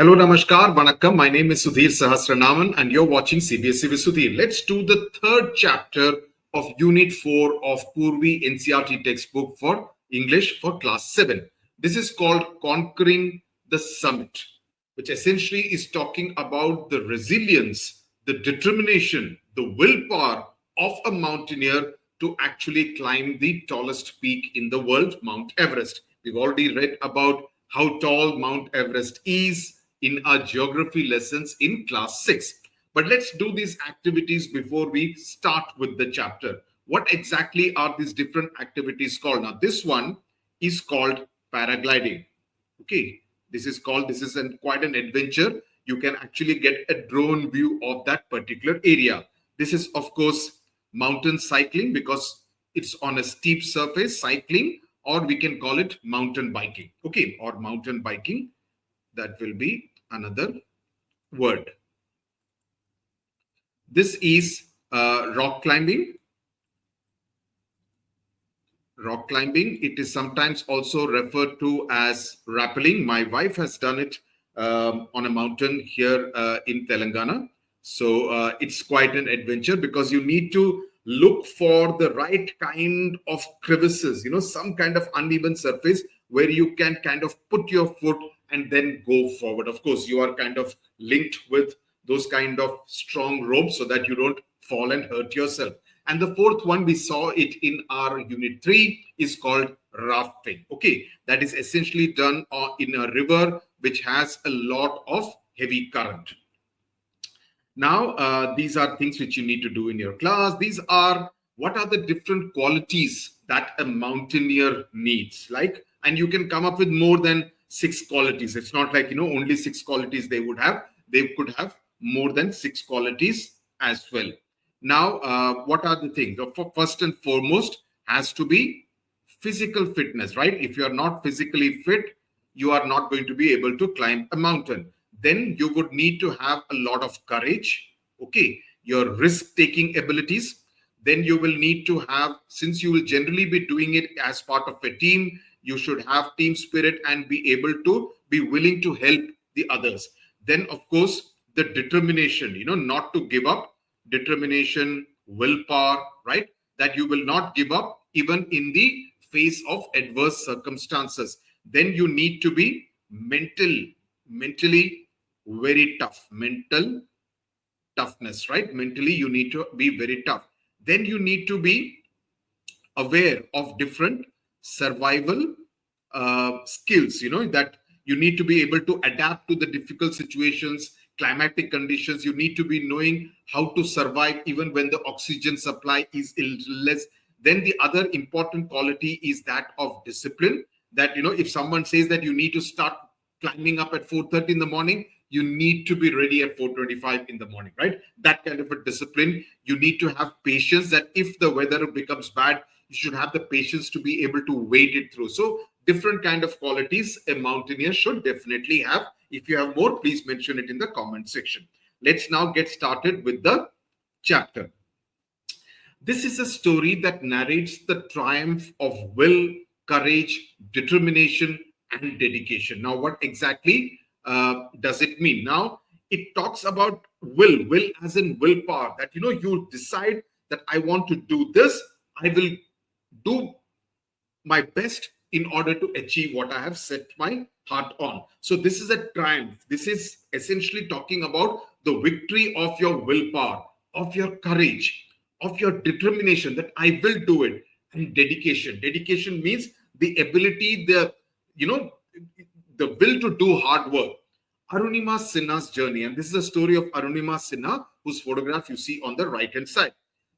Hello, Namaskar, Vanakkam. My name is Sudhir Sahasranaman and you're watching CBSE with Sudhir. Let's do the third chapter of Unit 4 of Poorvi NCERT textbook for English for Class 7. This is called Conquering the Summit, which essentially is talking about the resilience, the determination, the willpower of a mountaineer to actually climb the tallest peak in the world, Mount Everest. We've already read about how tall Mount Everest is in our geography lessons in class 6. But let's do these activities before we start with the chapter. What exactly are these different activities called? Now, this one is called paragliding. Okay, this is quite an adventure. You can actually get a drone view of that particular area. This is, of course, mountain cycling because it's on a steep surface, cycling, or we can call it mountain biking. Okay, or mountain biking. That will be another word. This is rock climbing. Rock climbing. It is sometimes also referred to as rappelling. My wife has done it on a mountain here in Telangana. So it's quite an adventure because you need to look for the right kind of crevices, some kind of uneven surface where you can kind of put your foot and then go forward. Of course, you are kind of linked with those kind of strong ropes so that you don't fall and hurt yourself. And the fourth one, we saw it in our unit 3, is called rafting. Okay, that is essentially done in a river which has a lot of heavy current. Now, these are things which you need to do in your class. These are what are the different qualities that a mountaineer needs. And you can come up with more than 6 qualities. It's not like, only 6 qualities they would have. They could have more than 6 qualities as well. Now, what are the things? First and foremost has to be physical fitness, right? If you are not physically fit, you are not going to be able to climb a mountain. Then you would need to have a lot of courage, okay, your risk-taking abilities. Then you will need to have, since you will generally be doing it as part of a team, you should have team spirit and be able to be willing to help the others. Then, of course, the determination, not to give up, determination, willpower, right? That you will not give up even in the face of adverse circumstances. Then you need to be mentally very tough. Mental toughness, right? Mentally, you need to be very tough. Then you need to be aware of different survival skills, that you need to be able to adapt to the difficult situations, climatic conditions. You need to be knowing how to survive even when the oxygen supply is less. Then the other important quality is that of discipline, that, if someone says that you need to start climbing up at 4:30 in the morning, you need to be ready at 4:25 in the morning, right? That kind of a discipline. You need to have patience that if the weather becomes bad, you should have the patience to be able to wait it through. So different kind of qualities a mountaineer should definitely have. If you have more, please mention it in the comment section. Let's now get started with the chapter. This is a story that narrates the triumph of will, courage, determination, and dedication. Now, what exactly does it mean? Now, it talks about will as in willpower, that, you decide that I want to do this. I will do my best in order to achieve what I have set my heart on. So this is a triumph. This is essentially talking about the victory of your willpower, of your courage, of your determination that I will do it, and dedication. Dedication means the ability, the will to do hard work. Arunima Sinha's journey, and this is a story of Arunima Sinha, whose photograph you see on the right hand side.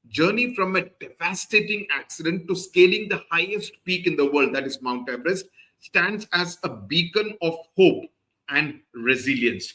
Journey from a devastating accident to scaling the highest peak in the world, that is Mount Everest, stands as a beacon of hope and resilience.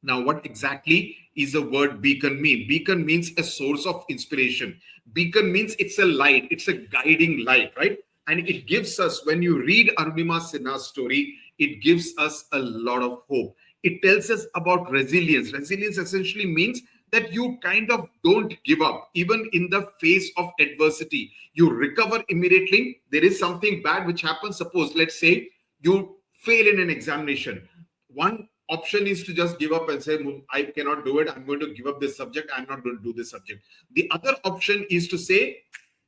Now, what exactly is the word beacon mean? Beacon means a source of inspiration. Beacon means it's a light, it's a guiding light, right? And it gives us, when you read Arunima Sinha's story, it gives us a lot of hope. It tells us about resilience. Resilience essentially means that you kind of don't give up, even in the face of adversity. You recover immediately. There is something bad which happens. Suppose, let's say, you fail in an examination. One option is to just give up and say, I cannot do it. I'm going to give up this subject. I'm not going to do this subject. The other option is to say,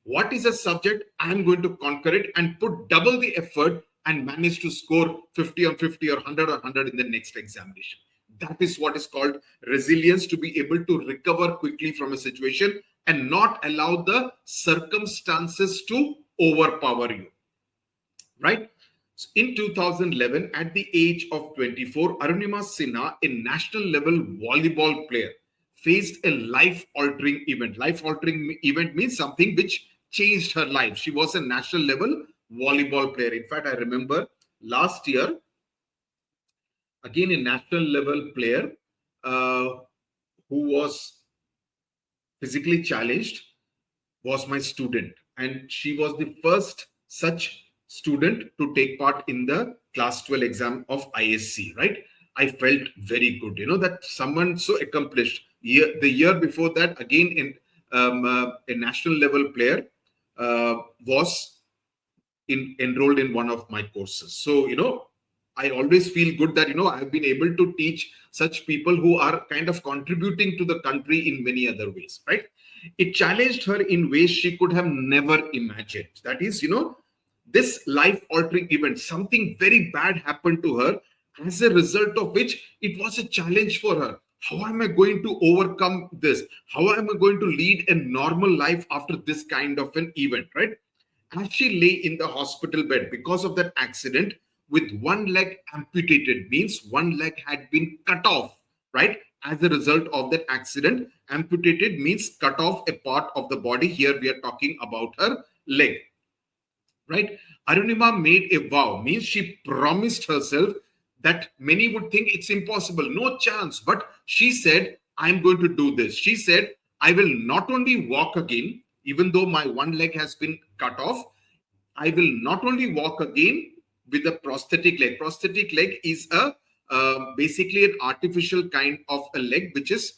what is a subject? I'm going to conquer it and put double the effort and manage to score 50 on 50 or 100 on 100 in the next examination. That is what is called resilience, to be able to recover quickly from a situation and not allow the circumstances to overpower you, right? So in 2011, at the age of 24, Arunima Sinha, a national level volleyball player, faced a life-altering event. Life-altering event means something which changed her life. She was a national level volleyball player. In fact, I remember last year, again, a national level player who was physically challenged was my student, and she was the first such student to take part in the class 12 exam of ISC, right? I felt very good, that someone so accomplished. The year before that, again, in a national level player was enrolled in one of my courses. So, I always feel good that, I've been able to teach such people who are kind of contributing to the country in many other ways, right? It challenged her in ways she could have never imagined. That is, this life-altering event, something very bad happened to her, as a result of which it was a challenge for her. How am I going to overcome this? How am I going to lead a normal life after this kind of an event, right? As she lay in the hospital bed because of that accident, with one leg amputated, means one leg had been cut off, right? As a result of that accident, amputated means cut off a part of the body. Here we are talking about her leg, right? Arunima made a vow, means she promised herself that many would think it's impossible, no chance. But she said, I'm going to do this. She said, I will not only walk again, even though my one leg has been cut off, I will not only walk again with a prosthetic leg. Prosthetic leg is a basically an artificial kind of a leg which is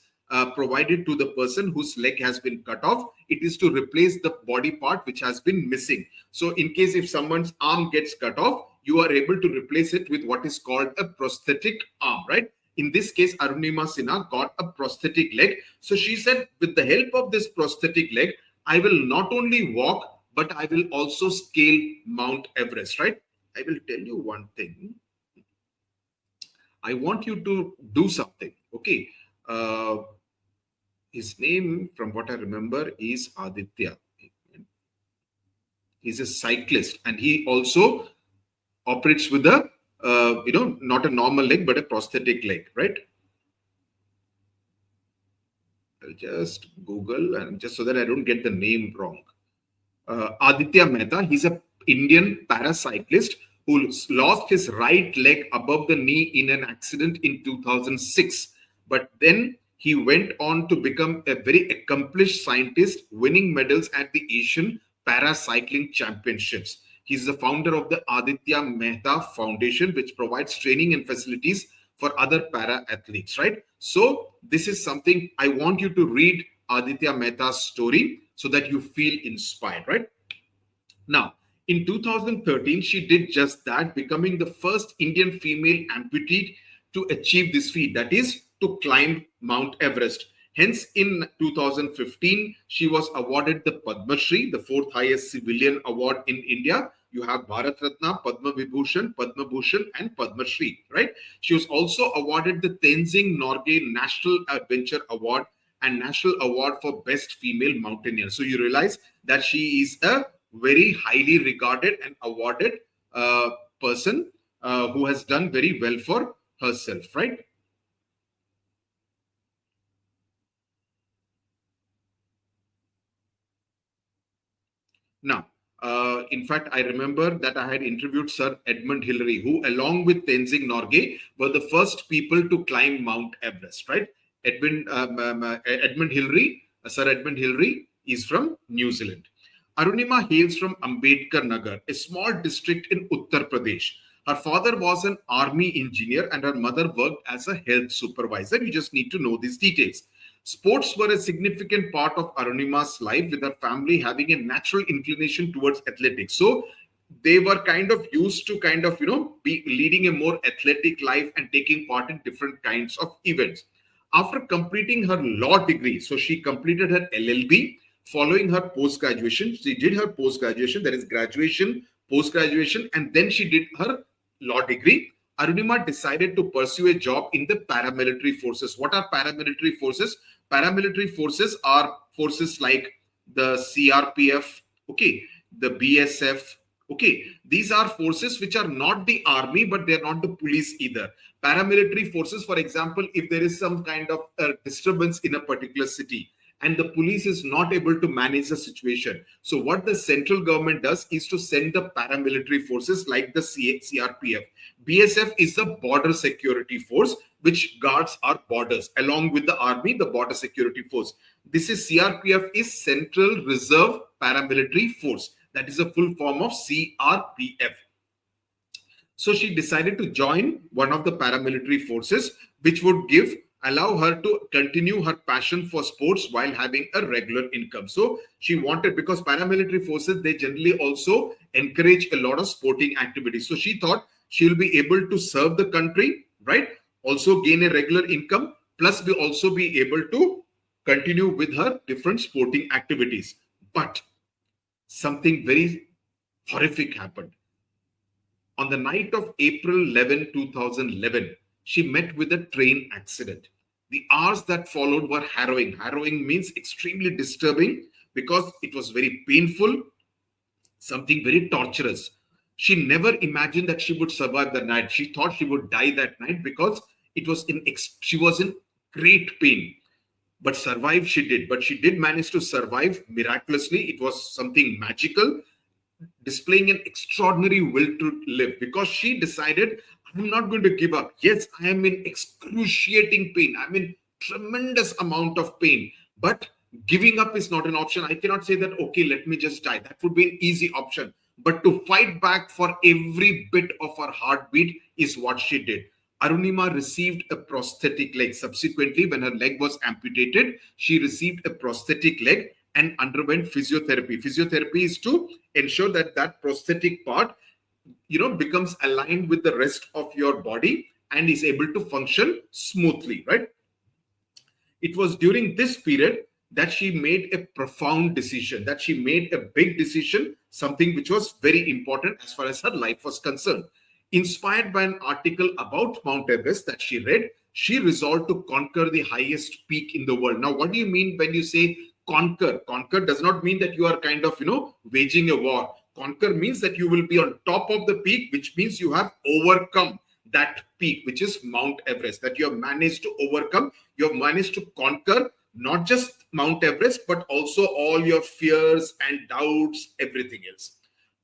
provided to the person whose leg has been cut off. It is to replace the body part which has been missing. So in case if someone's arm gets cut off, you are able to replace it with what is called a prosthetic arm, right? In this case, Arunima Sinha got a prosthetic leg. So she said, with the help of this prosthetic leg, I will not only walk, but I will also scale Mount Everest, right? I will tell you one thing. I want you to do something, okay? His name, from what I remember, is Aditya. He's a cyclist, and he also operates with a, not a normal leg, but a prosthetic leg, right? I'll just Google, and just so that I don't get the name wrong. Aditya Mehta, he's an Indian paracyclist who lost his right leg above the knee in an accident in 2006. But then he went on to become a very accomplished scientist, winning medals at the Asian Paracycling Championships. He's the founder of the Aditya Mehta Foundation, which provides training and facilities for other para athletes, right? So this is something I want you to read Aditya Mehta's story so that you feel inspired, right? Now, in 2013, she did just that, becoming the first Indian female amputee to achieve this feat, that is, to climb Mount Everest. Hence, in 2015, she was awarded the Padma Shri, the fourth highest civilian award in India. You have Bharat Ratna, Padma Vibhushan, Padma Bhushan, and Padma Shri, right? She was also awarded the Tenzing Norgay National Adventure Award and National Award for Best Female Mountaineer. So you realize that she is a very highly regarded and awarded person who has done very well for herself, right? Now, in fact, I remember that I had interviewed Sir Edmund Hillary, who, along with Tenzing Norgay, were the first people to climb Mount Everest, right? Edmund Hillary, Sir Edmund Hillary, is from New Zealand. Arunima hails from Ambedkar Nagar, a small district in Uttar Pradesh. Her father was an army engineer and her mother worked as a health supervisor. You just need to know these details. Sports were a significant part of Arunima's life, with her family having a natural inclination towards athletics. So they were kind of used to kind of, be leading a more athletic life and taking part in different kinds of events. After completing her law degree, so she completed her LLB. Following her post graduation, she did her post graduation, that is graduation, post graduation, and then she did her law degree. Arunima decided to pursue a job in the paramilitary forces. What are paramilitary forces? Paramilitary forces are forces like the CRPF, okay, the BSF, okay. These are forces which are not the army, but they are not the police either. Paramilitary forces, for example, if there is some kind of disturbance in a particular city, and the police is not able to manage the situation. So what the central government does is to send the paramilitary forces like the CRPF. BSF is the border security force which guards our borders along with the army, the border security force. This is CRPF is Central Reserve Paramilitary Force. That is a full form of CRPF. So she decided to join one of the paramilitary forces, which would allow her to continue her passion for sports while having a regular income. So she wanted, because paramilitary forces, they generally also encourage a lot of sporting activities. So she thought she'll be able to serve the country, right? Also gain a regular income, plus be also be able to continue with her different sporting activities. But something very horrific happened. On the night of April 2011, she met with a train accident. The hours that followed were harrowing. Harrowing means extremely disturbing because it was very painful, something very torturous. She never imagined that she would survive the night. She thought she would die that night because she was in great pain. But survive she did. But she did manage to survive miraculously. It was something magical, displaying an extraordinary will to live, because she decided, I'm not going to give up. Yes, I am in excruciating pain. I'm in tremendous amount of pain, but giving up is not an option. I cannot say that, okay, let me just die. That would be an easy option. But to fight back for every bit of her heartbeat is what she did. Arunima received a prosthetic leg. Subsequently, when her leg was amputated, she received a prosthetic leg and underwent physiotherapy. Physiotherapy is to ensure that that prosthetic part, becomes aligned with the rest of your body and is able to function smoothly, right? It was during this period that she made a profound decision, that she made a big decision, something which was very important as far as her life was concerned. Inspired by an article about Mount Everest that she read, she resolved to conquer the highest peak in the world. Now, what do you mean when you say conquer? Conquer does not mean that you are kind of, waging a war. Conquer means that you will be on top of the peak, which means you have overcome that peak, which is Mount Everest, that you have managed to overcome. You have managed to conquer not just Mount Everest, but also all your fears and doubts, everything else.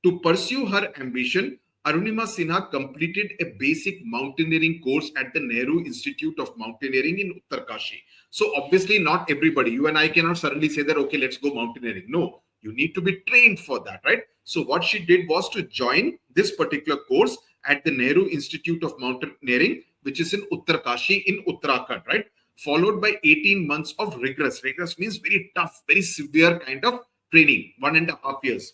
To pursue her ambition, Arunima Sinha completed a basic mountaineering course at the Nehru Institute of Mountaineering in Uttarkashi. So obviously not everybody, you and I cannot suddenly say that, okay, let's go mountaineering. No, you need to be trained for that, right? So what she did was to join this particular course at the Nehru Institute of Mountaineering, which is in Uttarkashi in Uttarakhand, right? Followed by 18 months of rigorous means very tough, very severe kind of training, 1.5 years.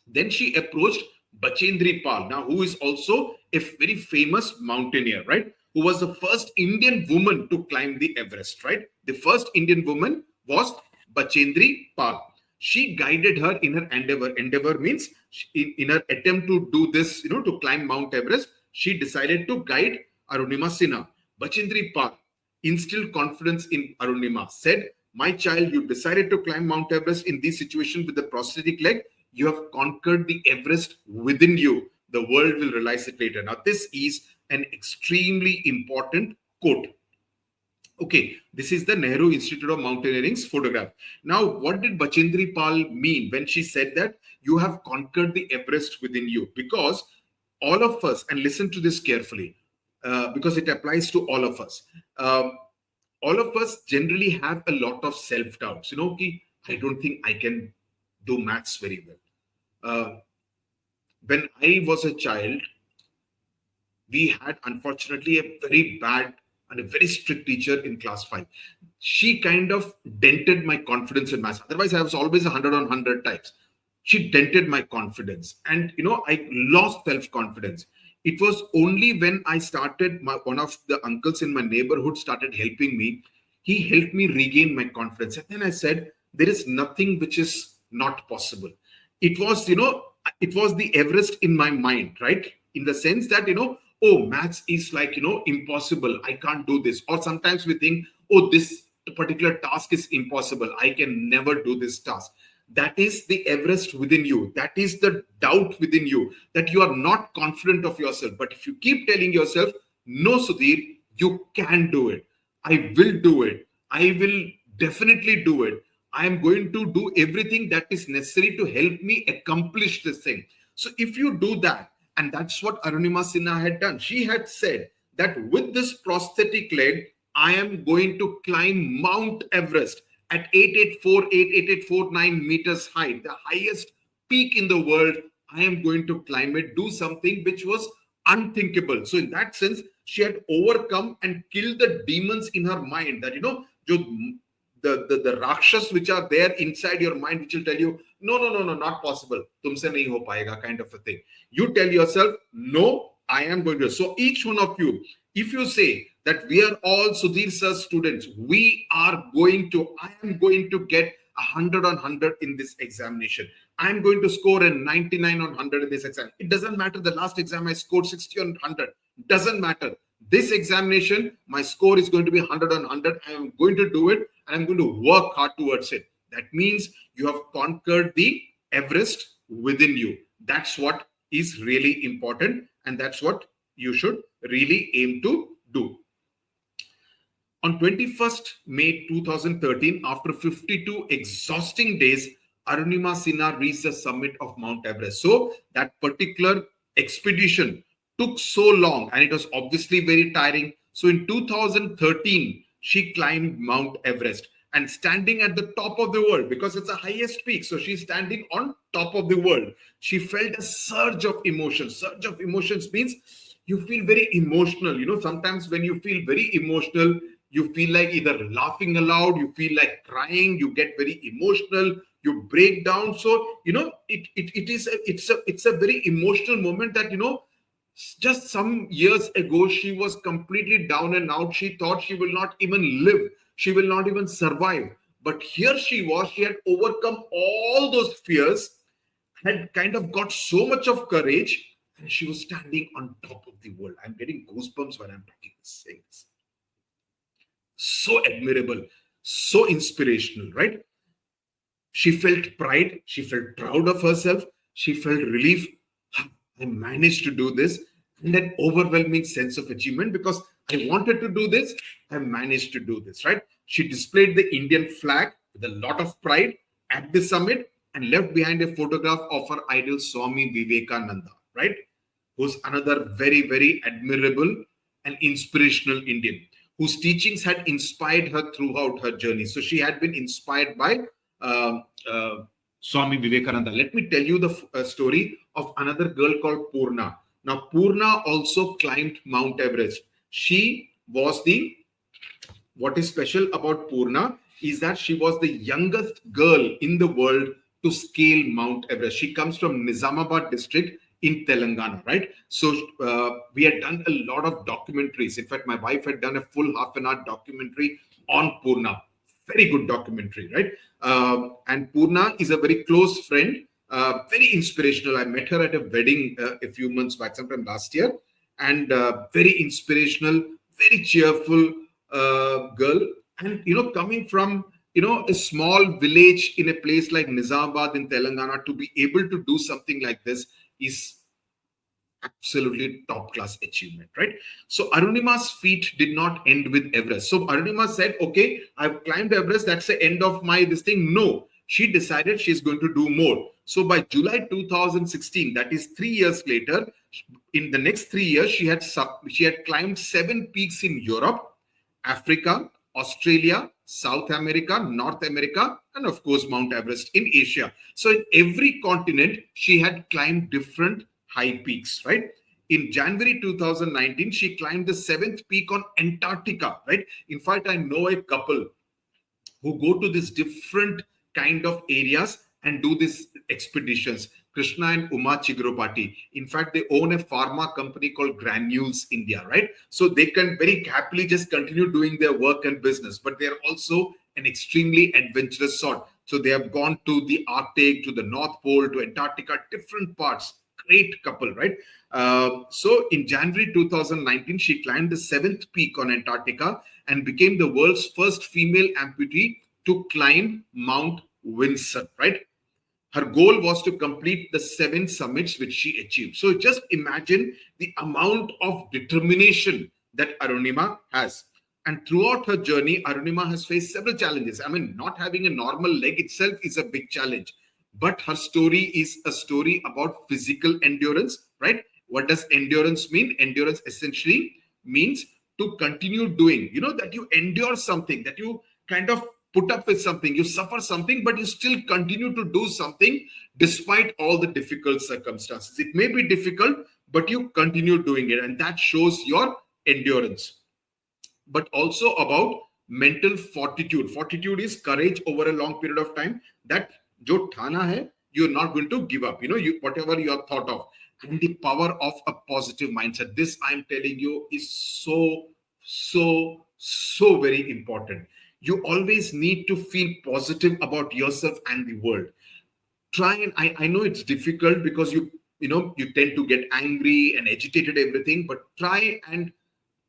Then she approached Bachendri Pal, now who is also a very famous mountaineer, right? Who was the first Indian woman to climb the Everest, right? The first Indian woman was Bachendri Pal. She guided her in her endeavor. Endeavor means in her attempt to do this, to climb Mount Everest, she decided to guide Arunima Sinha. Bachendri Pal instilled confidence in Arunima, said, my child, you decided to climb Mount Everest in this situation with the prosthetic leg. You have conquered the Everest within you. The world will realize it later. Now, this is an extremely important quote. Okay, this is the Nehru Institute of Mountaineering's photograph. Now, what did Bachendri Pal mean when she said that you have conquered the Everest within you? Because all of us, and listen to this carefully, because it applies to all of us. All of us generally have a lot of self-doubts. I don't think I can do maths very well. When I was a child, we had unfortunately a very bad and a very strict teacher in class 5. She kind of dented my confidence in maths. Otherwise, I was always 100 on 100 types. she dented my confidence, and I lost self-confidence. It was only when I started, one of the uncles in my neighborhood started helping me. He helped me regain my confidence, and then I said, there is nothing which is not possible. It was, it was the Everest in my mind, right? In the sense that, oh, maths is like, impossible, I can't do this. Or sometimes we think, oh, this particular task is impossible, I can never do this task. That is the Everest within you. That is the doubt within you, that you are not confident of yourself. But if you keep telling yourself, no, Sudhir, you can do it. I will do it. I will definitely do it. I am going to do everything that is necessary to help me accomplish this thing. So if you do that, and that's what Arunima Sinha had done. She had said that with this prosthetic leg, I am going to climb Mount Everest at 884 meters height, the highest peak in the world. I am going to climb it, do something which was unthinkable. So in that sense, she had overcome and killed the demons in her mind, that, the rakshas which are there inside your mind, which will tell you, no, not possible, tumse nahi ho payega, kind of a thing. You tell yourself, no, I am going to. So each one of you, if you say that we are all Sudhir sir's students, I am going to get 100 on 100 in this examination. I am going to score a 99 on 100 in this exam. It doesn't matter. The last exam I scored 60 on 100. Doesn't matter. This examination, my score is going to be 100 on 100. I am going to do it, and I'm going to work hard towards it. That means you have conquered the Everest within you. That's what is really important, and that's what you should really aim to do. On 21st May 2013, after 52 exhausting days, Arunima Sinha reached the summit of Mount Everest. So that particular expedition took so long, and it was obviously very tiring. So in 2013, she climbed Mount Everest, and standing at the top of the world, because it's the highest peak, so she's standing on top of the world, she felt a surge of emotions. Surge of emotions means you feel very emotional. Sometimes when you feel very emotional, you feel like either laughing aloud, you feel like crying, you get very emotional, you break down. So it's a very emotional moment that, just some years ago, she was completely down and out. She thought she will not even live. She will not even survive. But here she was. She had overcome all those fears, had kind of got so much of courage, and she was standing on top of the world. I'm getting goosebumps when I'm talking this things. So admirable, so inspirational, right? She felt pride. She felt proud of herself. She felt relief. I managed to do this, and an overwhelming sense of achievement, because I wanted to do this. I managed to do this, right? She displayed the Indian flag with a lot of pride at the summit, and left behind a photograph of her idol Swami Vivekananda, right? Who's another very, very admirable and inspirational Indian, whose teachings had inspired her throughout her journey. So she had been inspired by Swami Vivekananda. Let me tell you the story of another girl called Purna. Now, Purna also climbed Mount Everest. She was what is special about Purna is that she was the youngest girl in the world to scale Mount Everest. She comes from Nizamabad district in Telangana, right? So we had done a lot of documentaries. In fact, my wife had done a full half-an-hour documentary on Purna. Very good documentary, right? And Purna is a very close friend, very inspirational. I met her at a wedding a few months back, sometime last year, and very inspirational, very cheerful girl. And, coming from, a small village in a place like Nizamabad in Telangana, to be able to do something like this is absolutely top class achievement, right? So Arunima's feat did not end with Everest. So Arunima said, okay, I've climbed Everest, that's the end of my this thing. No, she decided she's going to do more. So by July 2016, that is 3 years later, in the next 3 years, she had climbed 7 peaks in Europe, Africa, Australia, South America, North America, and of course Mount Everest in Asia. So in every continent, she had climbed different high peaks, right? In January 2019, she climbed the 7th peak on Antarctica, right? In fact, I know a couple who go to these different kind of areas and do these expeditions. Krishna and Uma Chigropati. In fact, they own a pharma company called Granules India, right? So they can very happily just continue doing their work and business, but they're also an extremely adventurous sort. So they have gone to the Arctic, to the North Pole, to Antarctica, different parts. Great couple, right? So in January 2019, she climbed the seventh peak on Antarctica and became the world's first female amputee to climb Mount Vinson, right? Her goal was to complete the 7 summits, which she achieved. So just imagine the amount of determination that Arunima has. And throughout her journey, Arunima has faced several challenges. I mean, not having a normal leg itself is a big challenge. But her story is a story about physical endurance, right? What does endurance mean? Endurance essentially means to continue doing, that you endure something, that you kind of put up with something, you suffer something, but you still continue to do something despite all the difficult circumstances. It may be difficult, but you continue doing it, and that shows your endurance. But also about mental fortitude. Fortitude is courage over a long period of time. That jo thana hai, you're not going to give up. Whatever you have thought of, and the power of a positive mindset. This I'm telling you is so very important. You always need to feel positive about yourself and the world. Try, and I know it's difficult because you tend to get angry and agitated, everything, but try and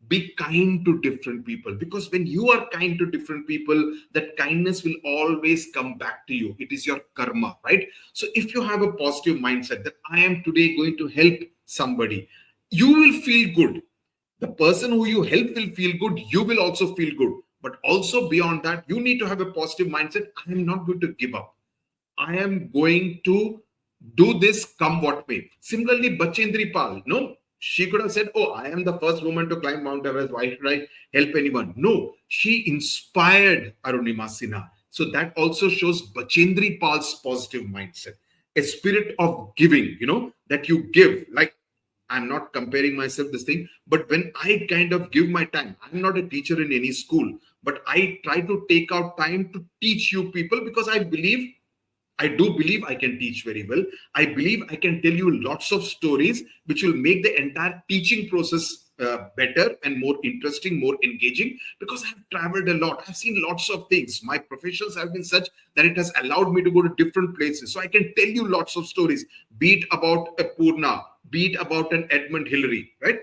be kind to different people, because when you are kind to different people, that kindness will always come back to you. It is your karma, right? So if you have a positive mindset that I am today going to help somebody, you will feel good. The person who you help will feel good. You will also feel good. But also beyond that, you need to have a positive mindset. I am not going to give up. I am going to do this come what may. Similarly, Bachendri Pal, no, she could have said, oh, I am the first woman to climb Mount Everest. Why should I help anyone? No, she inspired Arunima Sinha. So that also shows Bachendri Pal's positive mindset. A spirit of giving, that you give. Like, I'm not comparing myself this thing, but when I kind of give my time, I'm not a teacher in any school, but I try to take out time to teach you people, because I do believe I can teach very well. I believe I can tell you lots of stories which will make the entire teaching process better and more interesting, more engaging, because I've traveled a lot. I've seen lots of things. My professions have been such that it has allowed me to go to different places. So I can tell you lots of stories, be it about a Purna, be it about an Edmund Hillary, right?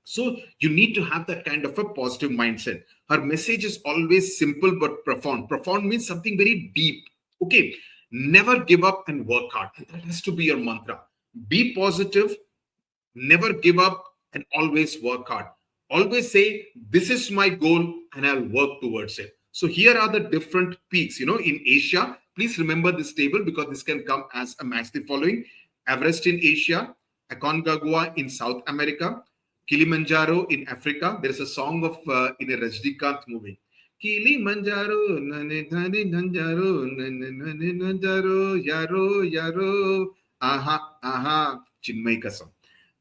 So you need to have that kind of a positive mindset. Her message is always simple but profound. Profound means something very deep. Okay. Never give up and work hard. And that has to be your mantra. Be positive, never give up, and always work hard. Always say, this is my goal and I'll work towards it. So here are the different peaks, in Asia. Please remember this table, because this can come as a match the following. Everest in Asia, Aconcagua in South America, Kilimanjaro in Africa. There is a song of in a Rajnikant movie. Kilimanjaro, nane nane nanjaro, nane nane nanjaro, yaro yaro, aha, Chinmay Kasam.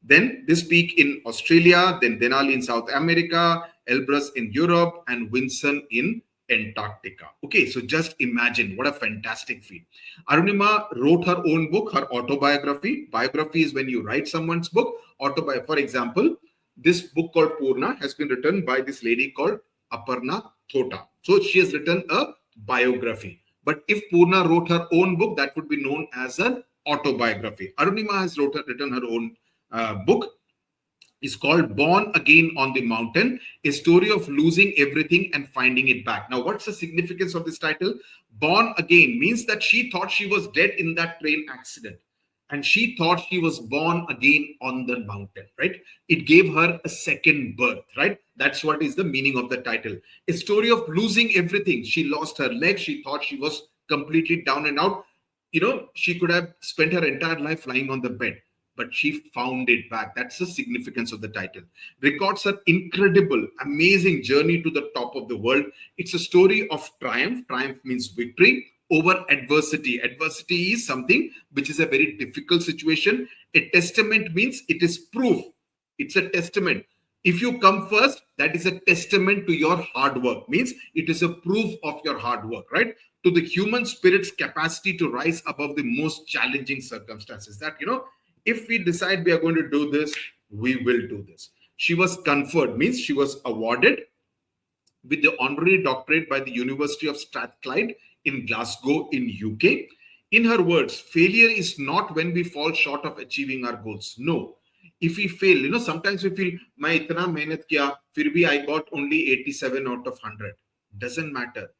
Then this peak in Australia, then Denali in South America, Elbrus in Europe, and Vinson in Antarctica. Okay, so just imagine what a fantastic feat. Arunima wrote her own book, her autobiography. Biography is when you write someone's book. Autobiography, for example, this book called Purna has been written by this lady called Aparna Thota. So she has written a biography. But if Purna wrote her own book, that would be known as an autobiography. Arunima has written her own book. Is called Born Again on the Mountain, a story of losing everything and finding it back. Now, what's the significance of this title? Born Again means that she thought she was dead in that train accident, and she thought she was born again on the mountain, right? It gave her a second birth, right? That's what is the meaning of the title. A story of losing everything. She lost her leg. She thought she was completely down and out. She could have spent her entire life lying on the bed, but she found it back. That's the significance of the title. Records her incredible, amazing journey to the top of the world. It's a story of triumph. Triumph means victory over adversity. Adversity is something which is a very difficult situation. A testament means it is proof. It's a testament. If you come first, that is a testament to your hard work. Means it is a proof of your hard work, right? to the human spirit's capacity to rise above the most challenging circumstances. That, if we decide we are going to do this, we will do this. She was conferred, means she was awarded with the honorary doctorate by the University of Strathclyde in Glasgow in UK. In her words, failure is not when we fall short of achieving our goals. No. If we fail, sometimes we feel, "Main itna mehnat kiya, fir bhi I got only 87 out of 100. Doesn't matter.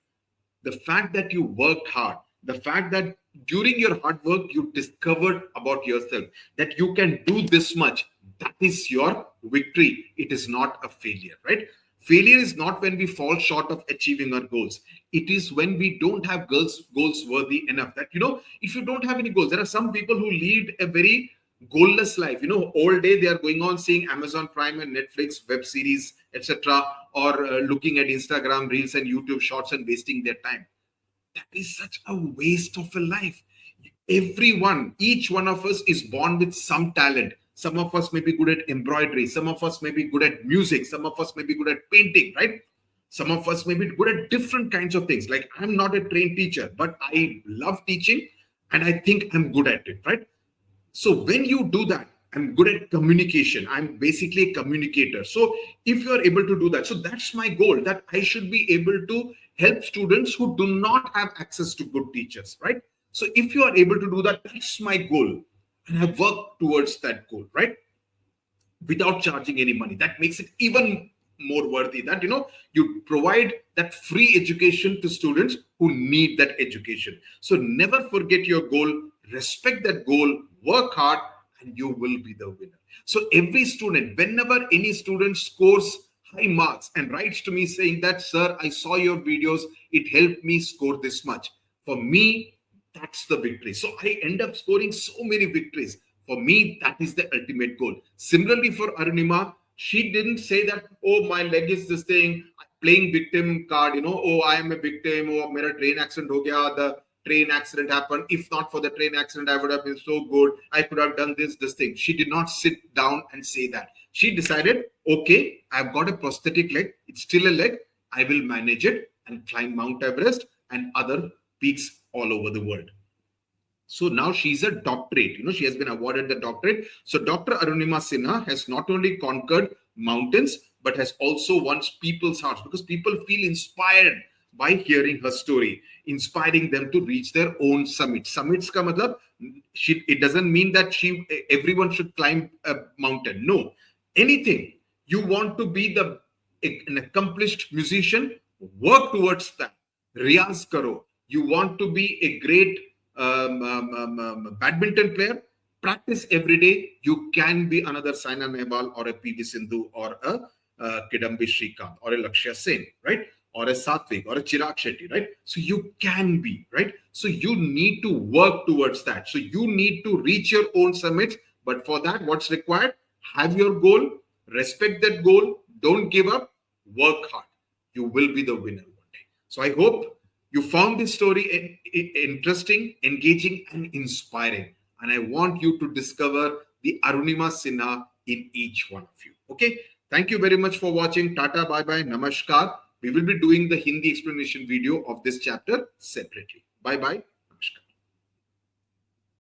The fact that you worked hard, the fact that during your hard work, you discovered about yourself, that you can do this much, that is your victory. It is not a failure, right? Failure is not when we fall short of achieving our goals. It is when we don't have goals worthy enough. That, if you don't have any goals, there are some people who lead a very goalless life. All day they are going on seeing Amazon Prime and Netflix web series, etc., or looking at Instagram reels and YouTube shorts and wasting their time. That is such a waste of a life. Everyone, each one of us is born with some talent. Some of us may be good at embroidery. Some of us may be good at music. Some of us may be good at painting, right? Some of us may be good at different kinds of things. Like, I'm not a trained teacher, but I love teaching and I think I'm good at it, right? So when you do that, I'm good at communication. I'm basically a communicator. So if you are able to do that, so that's my goal, that I should be able to help students who do not have access to good teachers, right? So if you are able to do that, that's my goal. And I work towards that goal, right? Without charging any money. That makes it even more worthy, that, you provide that free education to students who need that education. So never forget your goal, respect that goal, work hard, and you will be the winner. So every student, whenever any student scores high marks and writes to me saying that, "Sir, I saw your videos, it helped me score this much," for me, that's the victory. So I end up scoring so many victories. For me, that is the ultimate goal. Similarly, for Arunima, she didn't say that, "Oh, my leg is this thing," playing victim card, "Oh, I am a victim, oh, mera train accident ho gaya, the train accident happened. If not for the train accident, I would have been so good. I could have done this thing." She did not sit down and say that. She decided, okay, I've got a prosthetic leg. It's still a leg. I will manage it and climb Mount Everest and other peaks all over the world. So now she's a doctorate. She has been awarded the doctorate. So Dr. Arunima Sinha has not only conquered mountains, but has also won people's hearts, because people feel inspired by hearing her story, inspiring them to reach their own summit. Summits ka matlab, it doesn't mean that everyone should climb a mountain. No, anything. You want to be an accomplished musician, work towards that. Riyaz karo. You want to be a great badminton player, practice every day. You can be another Saina Nehwal or a PV Sindhu or a Kidambi Srikanth or a Lakshya Sen, right? Or a Satvik or a Chirag Shetty, right? So you can be, right? So you need to work towards that. So you need to reach your own summits. But for that, what's required? Have your goal, respect that goal, don't give up, work hard. You will be the winner one day. So I hope you found this story interesting, engaging, and inspiring. And I want you to discover the Arunima Sinha in each one of you. Okay. Thank you very much for watching. Tata, bye-bye, namaskar. We will be doing the Hindi explanation video of this chapter separately. Bye-bye.